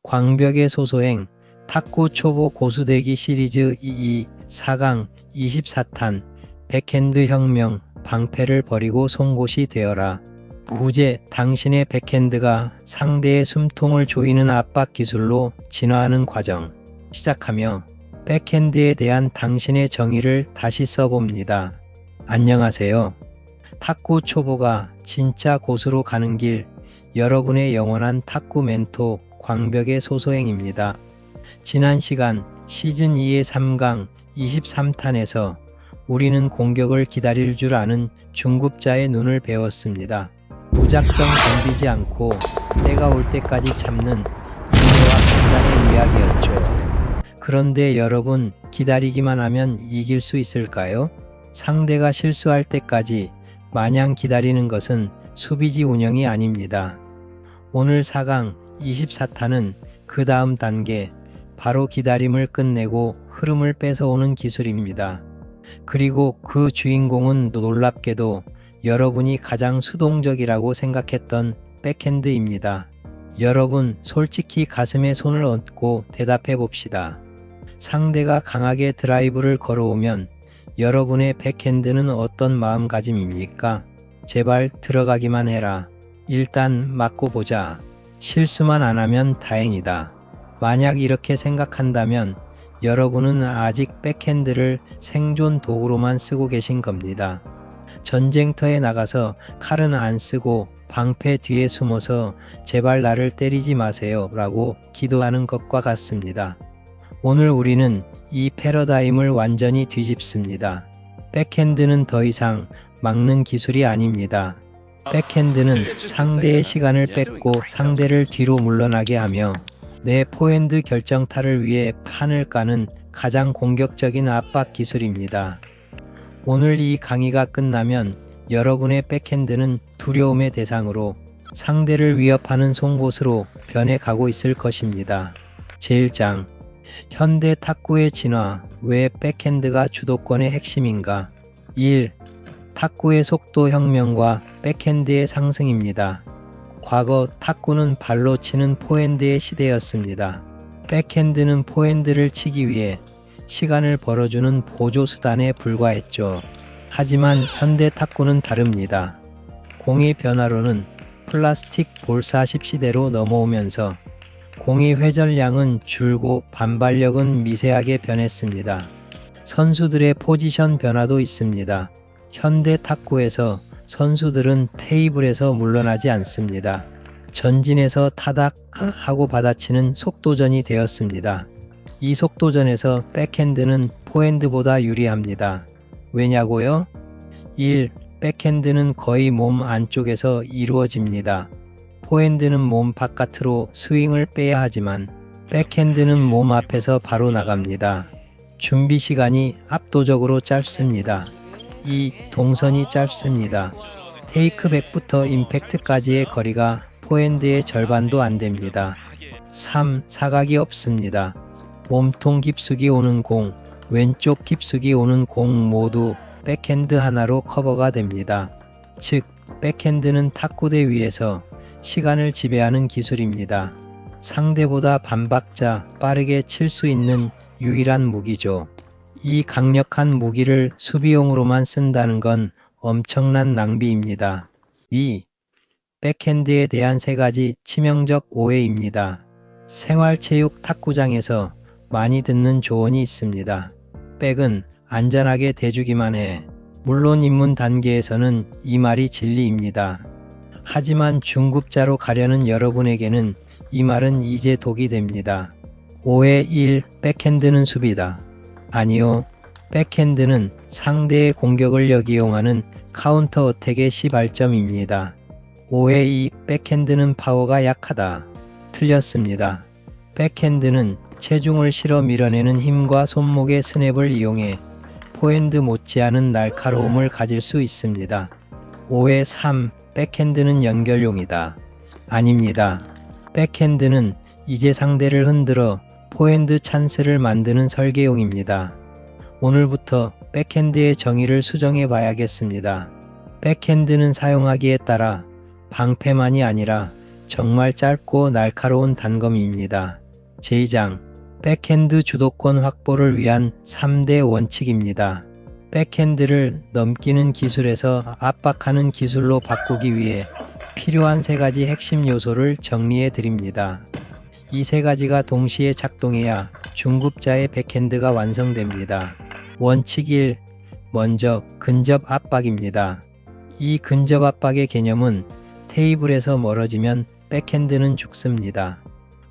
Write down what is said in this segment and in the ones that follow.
광벽의 소소행 탁구 초보 고수대기 시리즈 4강 24탄 백핸드 혁명 방패를 버리고 송곳이 되어라. 부제 당신의 백핸드가 상대의 숨통을 조이는 압박 기술로 진화하는 과정 시작하며 백핸드에 대한 당신의 정의를 다시 써봅니다. 안녕하세요. 탁구 초보가 진짜 고수로 가는 길, 여러분의 영원한 탁구 멘토 광벽의 소소행입니다. 지난 시간 시즌2의 3강 23탄에서 우리는 공격을 기다릴 줄 아는 중급자의 눈을 배웠습니다. 무작정 덤비지 않고 때가 올 때까지 참는 인내와 판단의 이야기였죠. 그런데 여러분, 기다리기만 하면 이길 수 있을까요? 상대가 실수할 때까지 마냥 기다리는 것은 수비지 운영이 아닙니다. 오늘 4강 24탄은 그 다음 단계, 바로 기다림을 끝내고 흐름을 뺏어오는 기술입니다. 그리고 그 주인공은 놀랍게도 여러분이 가장 수동적이라고 생각했던 백핸드입니다. 여러분, 솔직히 가슴에 손을 얹고 대답해 봅시다. 상대가 강하게 드라이브를 걸어오면 여러분의 백핸드는 어떤 마음가짐입니까? 제발 들어가기만 해라. 일단 맞고 보자. 실수만 안 하면 다행이다. 만약 이렇게 생각한다면 여러분은 아직 백핸드를 생존 도구로만 쓰고 계신 겁니다. 전쟁터에 나가서 칼은 안 쓰고 방패 뒤에 숨어서 제발 나를 때리지 마세요 라고 기도하는 것과 같습니다. 오늘 우리는 이 패러다임을 완전히 뒤집습니다. 백핸드는 더 이상 막는 기술이 아닙니다. 백핸드는 상대의 시간을 뺏고 상대를 뒤로 물러나게 하며 내 포핸드 결정타를 위해 판을 까는 가장 공격적인 압박 기술입니다. 오늘 이 강의가 끝나면 여러분의 백핸드는 두려움의 대상으로 상대를 위협하는 송곳으로 변해가고 있을 것입니다. 제1장 현대 탁구의 진화, 왜 백핸드가 주도권의 핵심인가? 1. 탁구의 속도 혁명과 백핸드의 상승입니다. 과거 탁구는 발로 치는 포핸드의 시대였습니다. 백핸드는 포핸드를 치기 위해 시간을 벌어주는 보조수단에 불과했죠. 하지만 현대 탁구는 다릅니다. 공의 변화로는 플라스틱 볼사십 시대로 넘어오면서 공의 회전량은 줄고 반발력은 미세하게 변했습니다. 선수들의 포지션 변화도 있습니다. 현대 탁구에서 선수들은 테이블에서 물러나지 않습니다. 전진해서 타닥 하고 받아치는 속도전이 되었습니다. 이 속도전에서 백핸드는 포핸드보다 유리합니다. 왜냐고요? 1. 백핸드는 거의 몸 안쪽에서 이루어집니다. 포핸드는 몸 바깥으로 스윙을 빼야 하지만 백핸드는 몸 앞에서 바로 나갑니다. 준비 시간이 압도적으로 짧습니다. 2. 동선이 짧습니다. 테이크백부터 임팩트까지의 거리가 포핸드의 절반도 안 됩니다. 3. 사각이 없습니다. 몸통 깊숙이 오는 공, 왼쪽 깊숙이 오는 공 모두 백핸드 하나로 커버가 됩니다. 즉, 백핸드는 탁구대 위에서 시간을 지배하는 기술입니다. 상대보다 반박자 빠르게 칠 수 있는 유일한 무기죠. 이 강력한 무기를 수비용으로만 쓴다는 건 엄청난 낭비입니다. 2. 백핸드에 대한 3가지 치명적 오해입니다. 생활체육 탁구장에서 많이 듣는 조언이 있습니다. 백은 안전하게 대주기만 해. 물론 입문 단계에서는 이 말이 진리입니다. 하지만 중급자로 가려는 여러분에게는 이 말은 이제 독이 됩니다. 오해 1. 백핸드는 수비다. 아니요. 백핸드는 상대의 공격을 역이용하는 카운터 어택의 시발점입니다. 오해 2. 백핸드는 파워가 약하다. 틀렸습니다. 백핸드는 체중을 실어 밀어내는 힘과 손목의 스냅을 이용해 포핸드 못지않은 날카로움을 가질 수 있습니다. 오해 3. 백핸드는 연결용이다. 아닙니다. 백핸드는 이제 상대를 흔들어 포핸드 찬스를 만드는 설계용입니다. 오늘부터 백핸드의 정의를 수정해 봐야겠습니다. 백핸드는 사용하기에 따라 방패만이 아니라 정말 짧고 날카로운 단검입니다. 제2장 백핸드 주도권 확보를 위한 3대 원칙입니다. 백핸드를 넘기는 기술에서 압박하는 기술로 바꾸기 위해 필요한 3가지 핵심 요소를 정리해 드립니다. 이 3가지가 동시에 작동해야 중급자의 백핸드가 완성됩니다. 원칙 1. 먼저 근접 압박입니다. 이 근접 압박의 개념은 테이블에서 멀어지면 백핸드는 죽습니다.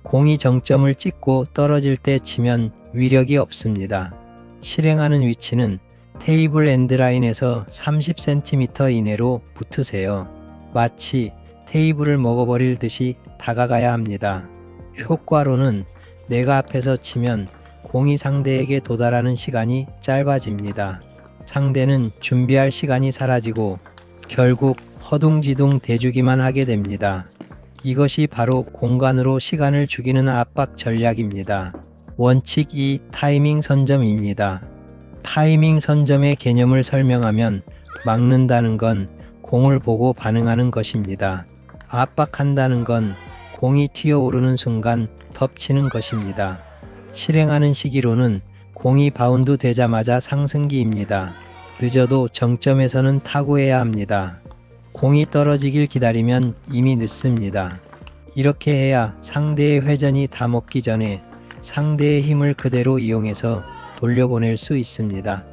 공이 정점을 찍고 떨어질 때 치면 위력이 없습니다. 실행하는 위치는 테이블 엔드라인에서 30cm 이내로 붙으세요. 마치 테이블을 먹어버릴 듯이 다가가야 합니다. 효과로는 내가 앞에서 치면 공이 상대에게 도달하는 시간이 짧아집니다. 상대는 준비할 시간이 사라지고 결국 허둥지둥 대주기만 하게 됩니다. 이것이 바로 공간으로 시간을 죽이는 압박 전략입니다. 원칙 2. 타이밍 선점입니다. 타이밍 선점의 개념을 설명하면 막는다는 건 공을 보고 반응하는 것입니다. 압박한다는 건 공이 튀어오르는 순간 덮치는 것입니다. 실행하는 시기로는 공이 바운드 되자마자 상승기입니다. 늦어도 정점에서는 타구해야 합니다. 공이 떨어지길 기다리면 이미 늦습니다. 이렇게 해야 상대의 회전이 다 먹기 전에 상대의 힘을 그대로 이용해서 돌려보낼 수 있습니다.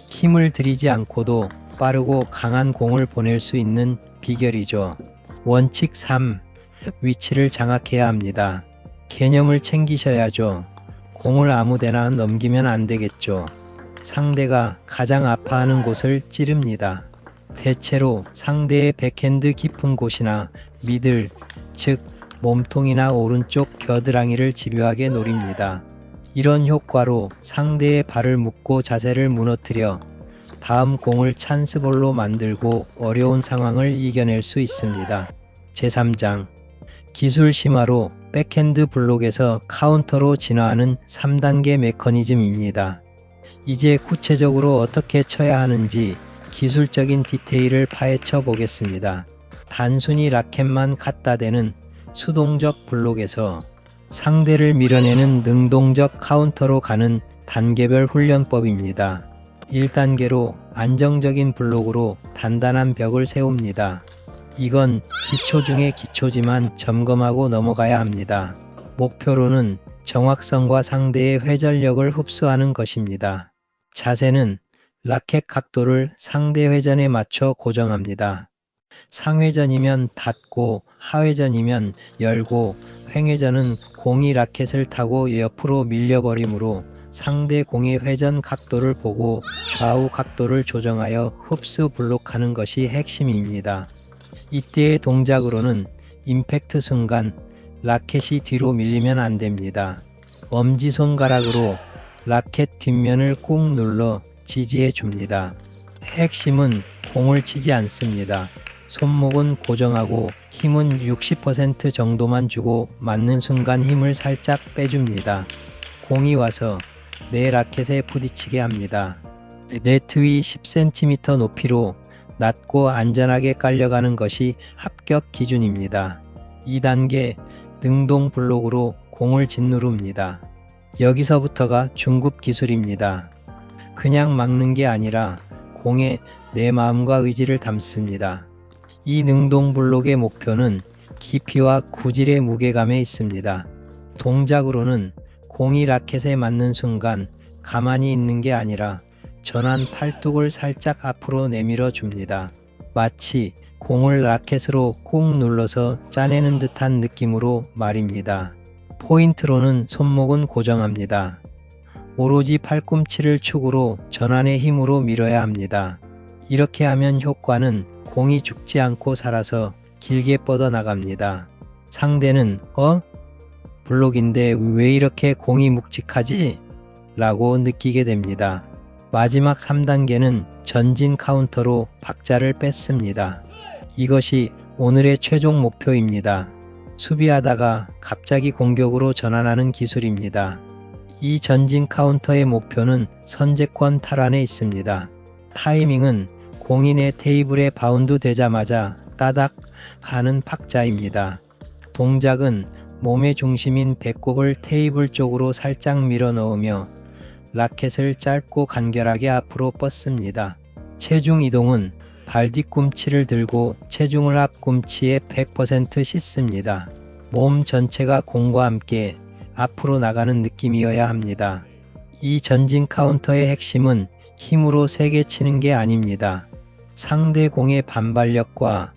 힘을 들이지 않고도 빠르고 강한 공을 보낼 수 있는 비결이죠. 원칙 3. 위치를 장악해야 합니다. 개념을 챙기셔야죠. 공을 아무데나 넘기면 안 되겠죠. 상대가 가장 아파하는 곳을 찌릅니다. 대체로 상대의 백핸드 깊은 곳이나 미들, 즉 몸통이나 오른쪽 겨드랑이를 집요하게 노립니다. 이런 효과로 상대의 발을 묶고 자세를 무너뜨려 다음 공을 찬스볼로 만들고 어려운 상황을 이겨낼 수 있습니다. 제3장 기술 심화로 백핸드 블록에서 카운터로 진화하는 3단계 메커니즘입니다. 이제 구체적으로 어떻게 쳐야 하는지 기술적인 디테일을 파헤쳐 보겠습니다. 단순히 라켓만 갖다 대는 수동적 블록에서 상대를 밀어내는 능동적 카운터로 가는 단계별 훈련법입니다. 1단계로 안정적인 블록으로 단단한 벽을 세웁니다. 이건 기초 중의 기초지만 점검하고 넘어가야 합니다. 목표로는 정확성과 상대의 회전력을 흡수하는 것입니다. 자세는 라켓 각도를 상대 회전에 맞춰 고정합니다. 상회전이면 닫고 하회전이면 열고 횡회전은 공이 라켓을 타고 옆으로 밀려버리므로 상대 공의 회전 각도를 보고 좌우 각도를 조정하여 흡수 블록하는 것이 핵심입니다. 이때의 동작으로는 임팩트 순간 라켓이 뒤로 밀리면 안 됩니다. 엄지손가락으로 라켓 뒷면을 꾹 눌러 지지해 줍니다. 핵심은 공을 치지 않습니다. 손목은 고정하고 힘은 60% 정도만 주고 맞는 순간 힘을 살짝 빼줍니다. 공이 와서 내 라켓에 부딪히게 합니다. 네트 위 10cm 높이로 낮고 안전하게 깔려가는 것이 합격 기준입니다. 2단계 능동 블록으로 공을 짓누릅니다. 여기서부터가 중급 기술입니다. 그냥 막는 게 아니라 공에 내 마음과 의지를 담습니다. 이 능동 블록의 목표는 깊이와 구질의 무게감에 있습니다. 동작으로는 공이 라켓에 맞는 순간 가만히 있는 게 아니라 전환 팔뚝을 살짝 앞으로 내밀어 줍니다. 마치 공을 라켓으로 꾹 눌러서 짜내는 듯한 느낌으로 말입니다. 포인트로는 손목은 고정합니다. 오로지 팔꿈치를 축으로 전환의 힘으로 밀어야 합니다. 이렇게 하면 효과는 공이 죽지 않고 살아서 길게 뻗어나갑니다. 상대는 블록인데 왜 이렇게 공이 묵직하지? 라고 느끼게 됩니다. 마지막 3단계는 전진 카운터로 박자를 뺐습니다. 이것이 오늘의 최종 목표입니다. 수비하다가 갑자기 공격으로 전환하는 기술입니다. 이 전진 카운터의 목표는 선제권 탈환에 있습니다. 타이밍은 공이 내 테이블에 바운드 되자마자 따닥 하는 박자입니다. 동작은 몸의 중심인 배꼽을 테이블 쪽으로 살짝 밀어 넣으며 라켓을 짧고 간결하게 앞으로 뻗습니다. 체중 이동은 발 뒤꿈치를 들고 체중을 앞꿈치에 100% 싣습니다. 몸 전체가 공과 함께 앞으로 나가는 느낌이어야 합니다. 이 전진 카운터의 핵심은 힘으로 세게 치는 게 아닙니다. 상대 공의 반발력과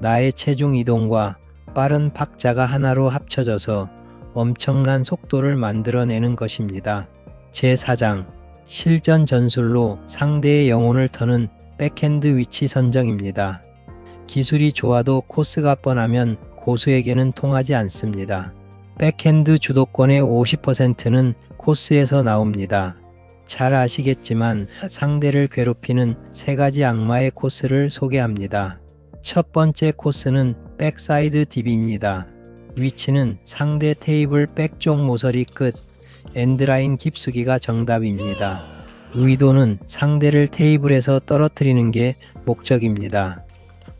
나의 체중 이동과 빠른 박자가 하나로 합쳐져서 엄청난 속도를 만들어내는 것입니다. 제4장 실전 전술로 상대의 영혼을 터는 백핸드 위치 선정입니다. 기술이 좋아도 코스가 뻔하면 고수에게는 통하지 않습니다. 백핸드 주도권의 50%는 코스에서 나옵니다. 잘 아시겠지만 상대를 괴롭히는 3가지 악마의 코스를 소개합니다. 첫 번째 코스는 백사이드 딥입니다. 위치는 상대 테이블 백쪽 모서리 끝 엔드라인 깊숙이가 정답입니다. 의도는 상대를 테이블에서 떨어뜨리는 게 목적입니다.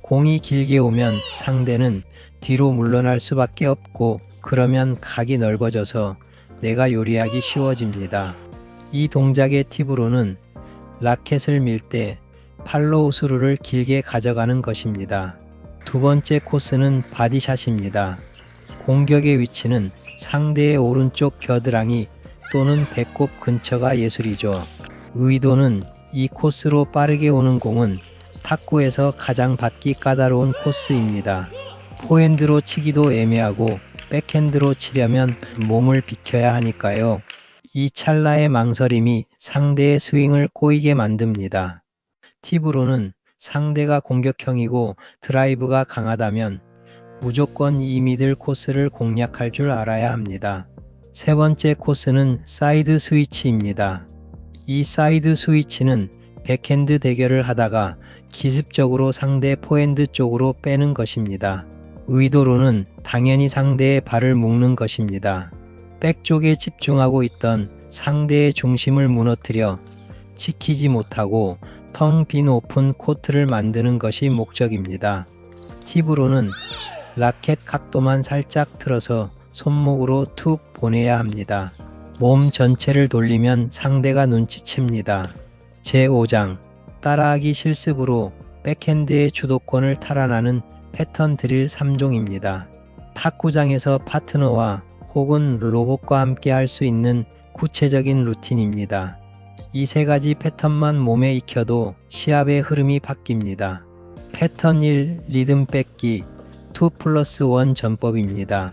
공이 길게 오면 상대는 뒤로 물러날 수밖에 없고 그러면 각이 넓어져서 내가 요리하기 쉬워집니다. 이 동작의 팁으로는 라켓을 밀 때 팔로 우스루를 길게 가져가는 것입니다. 두 번째 코스는 바디샷입니다. 공격의 위치는 상대의 오른쪽 겨드랑이 또는 배꼽 근처가 예술이죠. 의도는 이 코스로 빠르게 오는 공은 탁구에서 가장 받기 까다로운 코스입니다. 포핸드로 치기도 애매하고 백핸드로 치려면 몸을 비켜야 하니까요. 이 찰나의 망설임이 상대의 스윙을 꼬이게 만듭니다. 팁으로는 상대가 공격형이고 드라이브가 강하다면 무조건 이 미들 코스를 공략할 줄 알아야 합니다. 세 번째 코스는 사이드 스위치입니다. 이 사이드 스위치는 백핸드 대결을 하다가 기습적으로 상대 포핸드 쪽으로 빼는 것입니다. 의도로는 당연히 상대의 발을 묶는 것입니다. 백 쪽에 집중하고 있던 상대의 중심을 무너뜨려 지키지 못하고 텅 빈 오픈 코트를 만드는 것이 목적입니다. 팁으로는 라켓 각도만 살짝 틀어서 손목으로 툭 보내야 합니다. 몸 전체를 돌리면 상대가 눈치챕니다. 제5장 따라하기 실습으로 백핸드의 주도권을 탈환하는 패턴 드릴 3종입니다. 탁구장에서 파트너와 혹은 로봇과 함께 할 수 있는 구체적인 루틴입니다. 이 3가지 패턴만 몸에 익혀도 시합의 흐름이 바뀝니다. 패턴 1. 리듬 뺏기 2+1 전법입니다.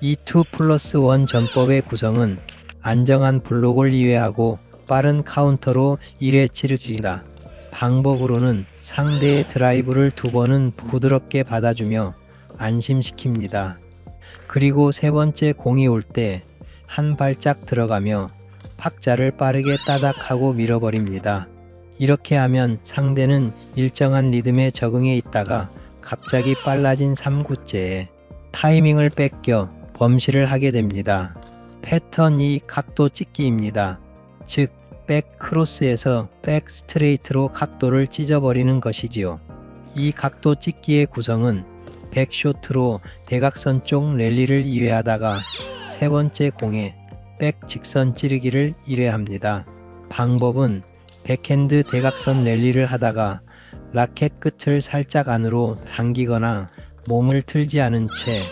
이 2+1 전법의 구성은 안정한 블록을 이외하고 빠른 카운터로 1회 치르기다. 방법으로는 상대의 드라이브를 2번은 부드럽게 받아주며 안심시킵니다. 그리고 세 번째 공이 올 때 한 발짝 들어가며 박자를 빠르게 따닥하고 밀어버립니다. 이렇게 하면 상대는 일정한 리듬에 적응해 있다가 갑자기 빨라진 3구째에 타이밍을 뺏겨 범실을 하게 됩니다. 패턴 2. 각도 찍기입니다. 즉 백 크로스에서 백 스트레이트로 각도를 찢어버리는 것이지요. 이 각도 찍기의 구성은 백쇼트로 대각선 쪽 랠리를 2회하다가 세 번째 공에 백 직선 찌르기를 1회합니다. 방법은 백핸드 대각선 랠리를 하다가 라켓 끝을 살짝 안으로 당기거나 몸을 틀지 않은 채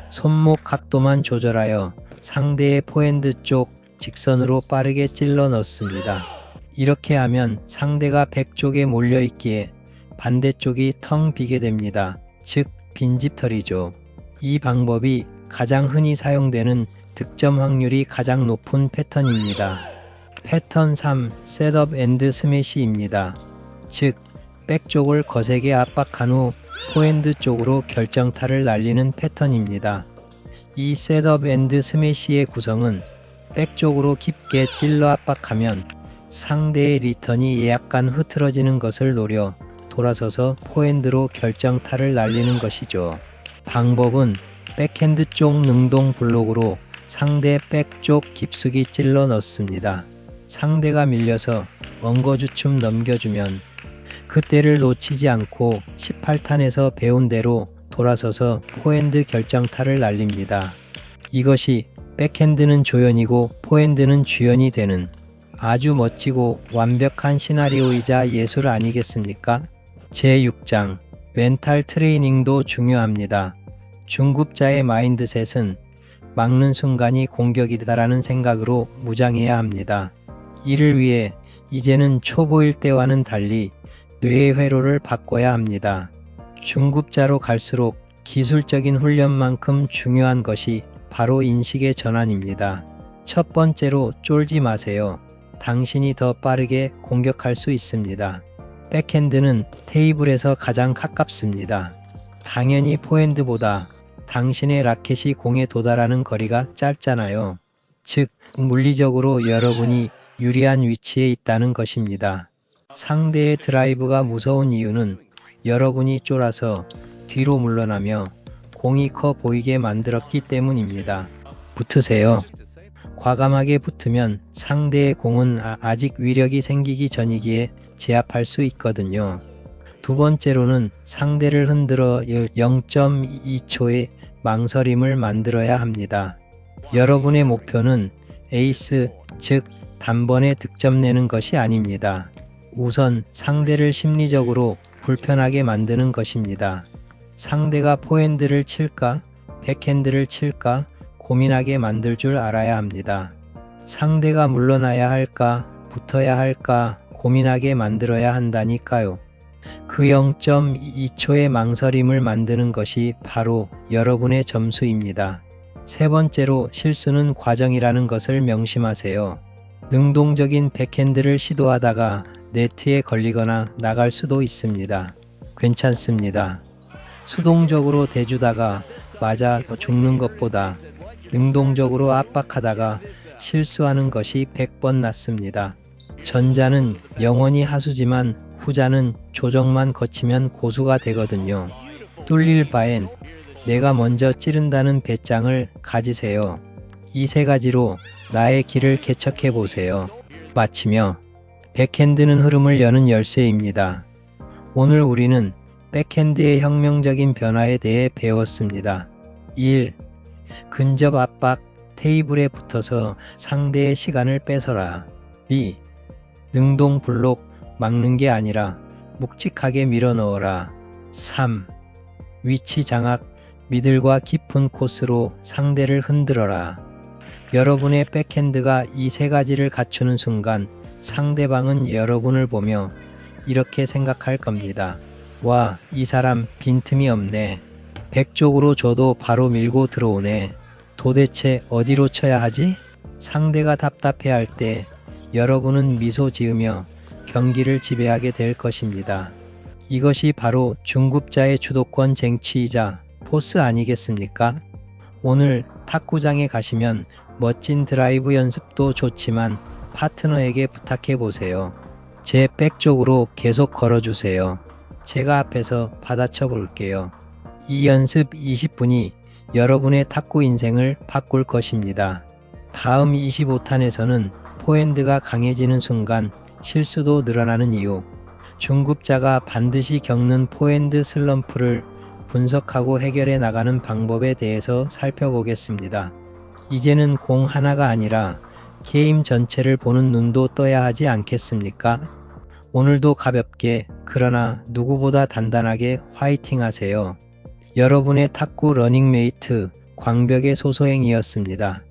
손목 각도만 조절하여 상대의 포핸드 쪽 직선으로 빠르게 찔러 넣습니다. 이렇게 하면 상대가 백 쪽에 몰려 있기에 반대쪽이 텅 비게 됩니다. 즉 빈집털이죠. 이 방법이 가장 흔히 사용되는 득점 확률이 가장 높은 패턴입니다. 패턴 3. 셋업 앤드 스매시입니다. 즉 백 쪽을 거세게 압박한 후 포핸드 쪽으로 결정타를 날리는 패턴입니다. 이 셋업 앤드 스매시의 구성은 백 쪽으로 깊게 찔러 압박하면 상대의 리턴이 약간 흐트러지는 것을 노려 돌아서서 포핸드로 결정타를 날리는 것이죠. 방법은 백핸드 쪽 능동 블록으로 상대 백 쪽 깊숙이 찔러 넣습니다. 상대가 밀려서 엉거주춤 넘겨주면 그때를 놓치지 않고 18탄에서 배운 대로 돌아서서 포핸드 결정타를 날립니다. 이것이 백핸드는 조연이고 포핸드는 주연이 되는 아주 멋지고 완벽한 시나리오이자 예술 아니겠습니까? 제6장 멘탈 트레이닝도 중요합니다. 중급자의 마인드셋은 막는 순간이 공격이다라는 생각으로 무장해야 합니다. 이를 위해 이제는 초보일 때와는 달리 뇌의 회로를 바꿔야 합니다. 중급자로 갈수록 기술적인 훈련만큼 중요한 것이 바로 인식의 전환입니다. 첫 번째로 쫄지 마세요. 당신이 더 빠르게 공격할 수 있습니다. 백핸드는 테이블에서 가장 가깝습니다. 당연히 포핸드보다 당신의 라켓이 공에 도달하는 거리가 짧잖아요. 즉, 물리적으로 여러분이 유리한 위치에 있다는 것입니다. 상대의 드라이브가 무서운 이유는 여러분이 쫄아서 뒤로 물러나며 공이 커 보이게 만들었기 때문입니다. 붙으세요. 과감하게 붙으면 상대의 공은 아직 위력이 생기기 전이기에 제압할 수 있거든요. 두 번째로는 상대를 흔들어 0.2초의 망설임을 만들어야 합니다. 여러분의 목표는 에이스, 즉 단번에 득점 내는 것이 아닙니다. 우선 상대를 심리적으로 불편하게 만드는 것입니다. 상대가 포핸드를 칠까, 백핸드를 칠까 고민하게 만들 줄 알아야 합니다. 상대가 물러나야 할까, 붙어야 할까 고민하게 만들어야 한다니까요. 그 0.2초의 망설임을 만드는 것이 바로 여러분의 점수입니다. 세 번째로 실수는 과정이라는 것을 명심하세요. 능동적인 백핸드를 시도하다가 네트에 걸리거나 나갈 수도 있습니다. 괜찮습니다. 수동적으로 대주다가 맞아 죽는 것보다 능동적으로 압박하다가 실수하는 것이 100번 낫습니다. 전자는 영원히 하수지만 후자는 조정만 거치면 고수가 되거든요. 뚫릴 바엔 내가 먼저 찌른다는 배짱을 가지세요. 이 세 가지로 나의 길을 개척해 보세요. 마치며 백핸드는 흐름을 여는 열쇠입니다. 오늘 우리는 백핸드의 혁명적인 변화에 대해 배웠습니다. 1. 근접 압박, 테이블에 붙어서 상대의 시간을 뺏어라. 2. 능동 블록, 막는 게 아니라 묵직하게 밀어 넣어라. 3. 위치 장악, 미들과 깊은 코스로 상대를 흔들어라. 여러분의 백핸드가 이 세 가지를 갖추는 순간 상대방은 여러분을 보며 이렇게 생각할 겁니다. 와, 이 사람 빈틈이 없네. 100쪽으로 줘도 바로 밀고 들어오네. 도대체 어디로 쳐야 하지? 상대가 답답해할 때 여러분은 미소 지으며 경기를 지배하게 될 것입니다. 이것이 바로 중급자의 주도권 쟁취이자 포스 아니겠습니까? 오늘 탁구장에 가시면 멋진 드라이브 연습도 좋지만 파트너에게 부탁해 보세요. 제 백 쪽으로 계속 걸어주세요. 제가 앞에서 받아쳐 볼게요. 이 연습 20분이 여러분의 탁구 인생을 바꿀 것입니다. 다음 25탄에서는 포핸드가 강해지는 순간 실수도 늘어나는 이유, 중급자가 반드시 겪는 포핸드 슬럼프를 분석하고 해결해 나가는 방법에 대해서 살펴보겠습니다. 이제는 공 하나가 아니라 게임 전체를 보는 눈도 떠야 하지 않겠습니까? 오늘도 가볍게 그러나 누구보다 단단하게 화이팅 하세요. 여러분의 탁구 러닝메이트 광벽의 소소행이었습니다.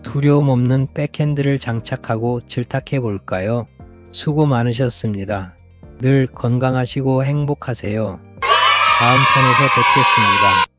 두려움 없는 백핸드를 장착하고 질탁해 볼까요? 수고 많으셨습니다. 늘 건강하시고 행복하세요. 다음 편에서 뵙겠습니다.